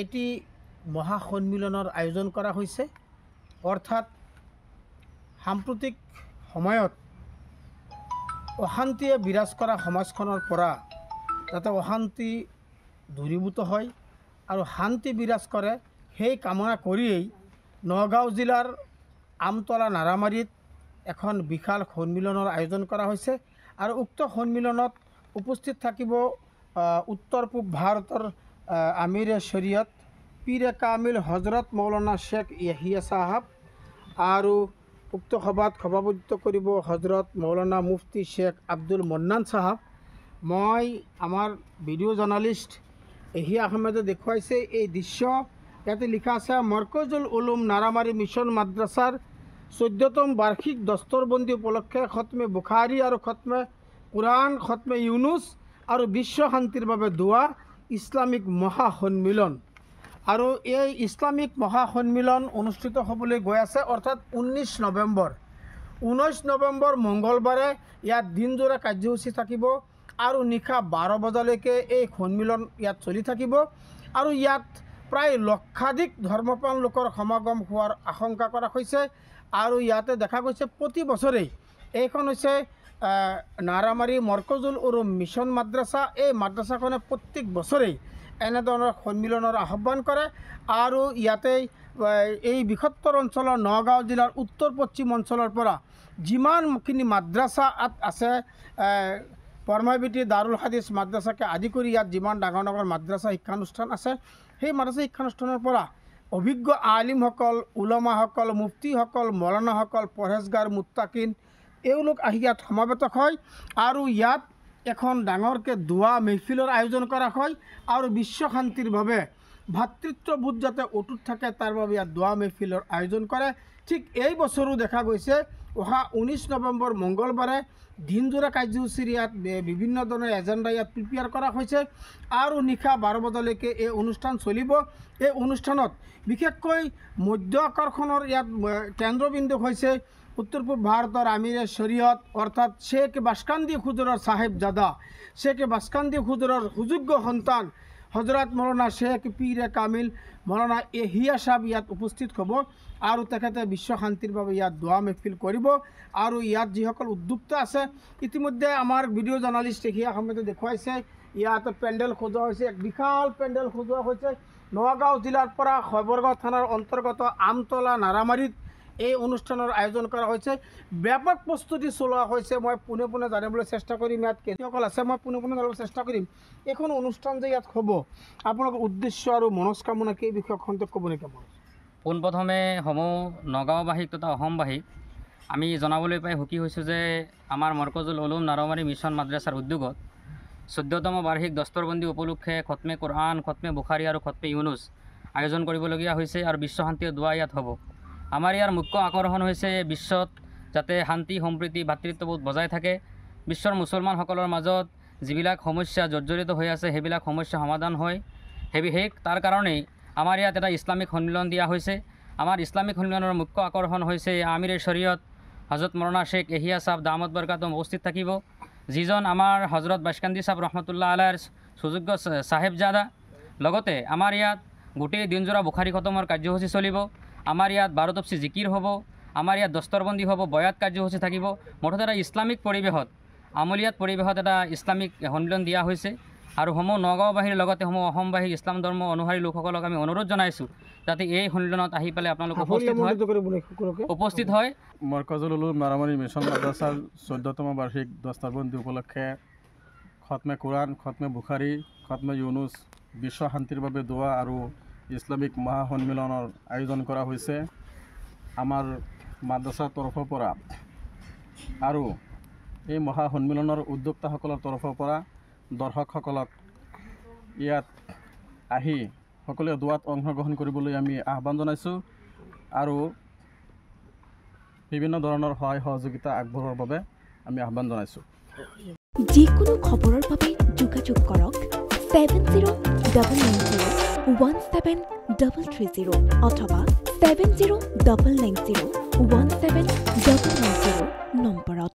এটি মহাসন্মিলনৰ আয়োজন কৰা হৈছে। অৰ্থাৎ সাম্প্ৰতিক সময়ত অশান্তিয়ে বিৰাজ কৰা সমাজখনৰ পৰা যাতে অশান্তি দূৰীভূত হয় আৰু শান্তি বিৰাজ কৰে, সেই কামনা কৰিয়েই নগাঁও জিলাৰ আমতলা নাৰামাৰীত এখন বিশাল সন্মিলনৰ আয়োজন কৰা হৈছে। আৰু উক্ত সন্মিলনত উপস্থিত থাকিব উত্তৰ পূব ভাৰতৰ আমিৰে শৰীয়ত পীৰে কামিল হজৰত মৌলানা শেখ ইয়াহিয়া সাহাব আৰু উক্ত সভাত সভাপতিত্ব কৰিব হজৰত মৌলানা মুফতি শেখ আব্দুল মন্নান সাহাব। মই আমাৰ ভিডিঅ' জাৰ্নালিষ্ট এহিয়া আহমেদে দেখুৱাইছে এই দৃশ্য। ইয়াতে লিখা আছে মৰকজুল উলুম নাৰামাৰী মিছন মাদ্ৰাছাৰ 14তম বাৰ্ষিক দস্তৰবন্দী উপলক্ষে খতমে বুখাৰী আৰু খতমে কুৰাণ, খতমে ইউনুছ আৰু বিশ্ব শান্তিৰ বাবে দোৱা ইছলামিক মহাসন্মিলন। আৰু এই ইছলামিক মহাসন্মিলন অনুষ্ঠিত হ'বলৈ গৈ আছে, অৰ্থাৎ 19 নৱেম্বৰ মঙলবাৰে ইয়াত দিনজোৰা কাৰ্যসূচী থাকিব আৰু নিশা 12 বজালৈকে এই সন্মিলন ইয়াত চলি থাকিব। আৰু ইয়াত প্ৰায় লক্ষাধিক ধৰ্মপ্ৰাণ লোকৰ সমাগম হোৱাৰ আশংকা কৰা হৈছে। আৰু ইয়াতে দেখা গৈছে প্ৰতি বছৰেই এইখন হৈছে নাৰামাৰী মৰকজুল উলুম মিছন মাদ্ৰাছা। এই মাদ্ৰাছাখনে প্ৰত্যেক বছৰেই এনেধৰণৰ সন্মিলনৰ আহ্বান কৰে। আৰু ইয়াতে এই বৃহত্তৰ অঞ্চলৰ নগাঁও জিলাৰ উত্তৰ পশ্চিম অঞ্চলৰ পৰা যিমানখিনি মাদ্ৰাছা আছে, পৰমাবিতি দাৰুল হাদিছ মাদ্ৰাছাকে আদি কৰি ইয়াত যিমান ডাঙৰ ডাঙৰ মাদ্ৰাছা শিক্ষানুষ্ঠান আছে, সেই মাদ্ৰাছা শিক্ষানুষ্ঠানৰ পৰা অভিজ্ঞ আলিমসকল, উলমাসকল, মুফতিসকল, মৌলানাসকল, পৰহেজগাৰ, মুত্তাকিন এওঁলোক আহি ইয়াত সমাবেত হয়। আৰু ইয়াত এখন ডাঙৰকৈ দোৱা মেহফিলৰ আয়োজন কৰা হয় আৰু বিশ্ব শান্তিৰ বাবে ভাতৃত্ববোধ যাতে অটুট থাকে তাৰ বাবে ইয়াত দোৱা মেহফিলৰ আয়োজন কৰে। ঠিক এই বছৰো দেখা গৈছে অহা 19 নৱেম্বৰ মঙলবাৰে দিনজোৰা কাৰ্যসূচীৰ ইয়াত বিভিন্ন ধৰণৰ এজেণ্ডা ইয়াত প্ৰিপেয়াৰ কৰা হৈছে আৰু নিশা 12 বজালৈকে এই অনুষ্ঠান চলিব। এই অনুষ্ঠানত বিশেষকৈ মধ্য আকৰ্ষণৰ ইয়াত কেন্দ্ৰবিন্দু হৈছে উত্তৰ পূব ভাৰতৰ আমিৰে শৰীয়ত অৰ্থাৎ শেখ বাস্কান্দি হুজুৰৰ চাহেবজাদা, শেখ বাস্কান্দি হুজুৰৰ সুযোগ্য সন্তান হজৰত মৌলানা শেখ পীৰে কামিল মৌলানা ইয়াহিয়া সাহেব ইয়াত উপস্থিত হ'ব আৰু তেখেতে বিশ্ব শান্তিৰ বাবে ইয়াত দোৱা মেহফিল কৰিব। আৰু ইয়াত যিসকল উদ্যোক্তা আছে, ইতিমধ্যে আমাৰ ভিডিঅ' জাৰ্নালিষ্ট এহিয়া আহমেদে দেখুৱাইছে ইয়াত পেণ্ডেল সজোৱা হৈছে, এক বিশাল পেণ্ডেল সজোৱা হৈছে। নগাঁও জিলাৰ পৰা খবৰগাঁও থানাৰ অন্তৰ্গত আমতলা নাৰামাৰীত এই অনুষ্ঠানৰ আয়োজন কৰা হৈছে। ব্যাপক প্ৰস্তুতি চলোৱা হৈছে। মই পোনে পোনে জানিবলৈ চেষ্টা কৰিম ইয়াত কেইসকল আছে, মই পোনে পোনে জানিবলৈ চেষ্টা কৰিম এইখন অনুষ্ঠান যে ইয়াত হ'ব আপোনালোকৰ উদ্দেশ্য আৰু মনস্কামনা কি বিষয়ে খন্তেক ক'ব নেকি? পোনপ্ৰথমে সমূহ নগাঁওবাসীক তথা অসমবাসীক আমি জনাবলৈ পাই সুখী হৈছোঁ যে আমাৰ মৰকজুল উলুম নাৰামাৰী মিছন মাদ্ৰাছাৰ উদ্যোগত 14তম বাৰ্ষিক দস্তৰবন্দী উপলক্ষে খতমে কুৰাণ, খতমে বুখাৰী আৰু খতমে ইউনুছ আয়োজন কৰিবলগীয়া হৈছে আৰু বিশ্ব শান্তিৰ দোৱা ইয়াত হ'ব। আমাৰ ইয়াৰ মুখ্য আকৰ্ষণ হৈছে বিশ্বত যাতে শান্তি, সম্প্ৰীতি, ভাতৃত্ববোধ বজাই থাকে, বিশ্বৰ মুছলমানসকলৰ মাজত যিবিলাক সমস্যা জৰ্জৰিত হৈ আছে সেইবিলাক সমস্যা সমাধান হয়। তাৰ কাৰণেই আমাৰ ইয়াত এটা ইছলামিক সন্মিলন দিয়া হৈছে। আমাৰ ইছলামিক সন্মিলনৰ মুখ্য আকৰ্ষণ হৈছে আমিৰে শৰীয়ত হজৰত মৌলানা শেখ ইয়াহিয়া সাহেব দামত বৰকাতুম উপস্থিত থাকিব, যিজন আমাৰ হজৰত বাস্কান্দি সাহেব ৰহমতুল্লাহ আলাইৰ সুযোগ্য চাহেবজাদা। লগতে আমাৰ ইয়াত গোটেই দিনজোৰা বুখাৰী খতমৰ কাৰ্যসূচী চলিব। আমাৰ ইয়াত 12 তফচি জিকিৰ হ'ব, আমাৰ ইয়াত দস্তৰবন্দী হ'ব, বয়াত কাৰ্যসূচী থাকিব। মুঠতে এটা ইছলামিক পৰিৱেশত, আমলিয়াত পৰিৱেশত এটা ইছলামিক সন্মিলন দিয়া হৈছে। আৰু সমূহ নগাঁওবাসীৰ লগতে সমূহ অসমবাসী ইছলাম ধৰ্ম অনুসাৰী লোকসকলক আমি অনুৰোধ জনাইছোঁ যাতে এই সন্মিলনত আহি পেলাই আপোনালোক উপস্থিত হয়। মৰকজুল উলুম নাৰামাৰী মিছন মাদ্ৰাছাৰ 14তম বাৰ্ষিক দস্তৰবন্দী উপলক্ষে খতমে কুৰাণ, খতমে বুখাৰী, খতমে ইউনুছ, বিশ্ব শান্তিৰ বাবে দোৱা আৰু ইছলামিক মহাসন্মিলনৰ আয়োজন কৰা হৈছে আমাৰ মাদ্ৰাছাৰ তৰফৰ পৰা। আৰু এই মহাসন্মিলনৰ উদ্যোক্তাসকলৰ তৰফৰ পৰা দৰ্শকসকলক ইয়াত আহি সকলোৱে দোৱাত অংশগ্ৰহণ কৰিবলৈ আমি আহ্বান জনাইছোঁ আৰু বিভিন্ন ধৰণৰ সহায় সহযোগিতা আগবঢ়োৱাৰ বাবে আমি আহ্বান জনাইছোঁ। যিকোনো খবৰৰ বাবে যোগাযোগ কৰক 7099017330 অথবা 7099017990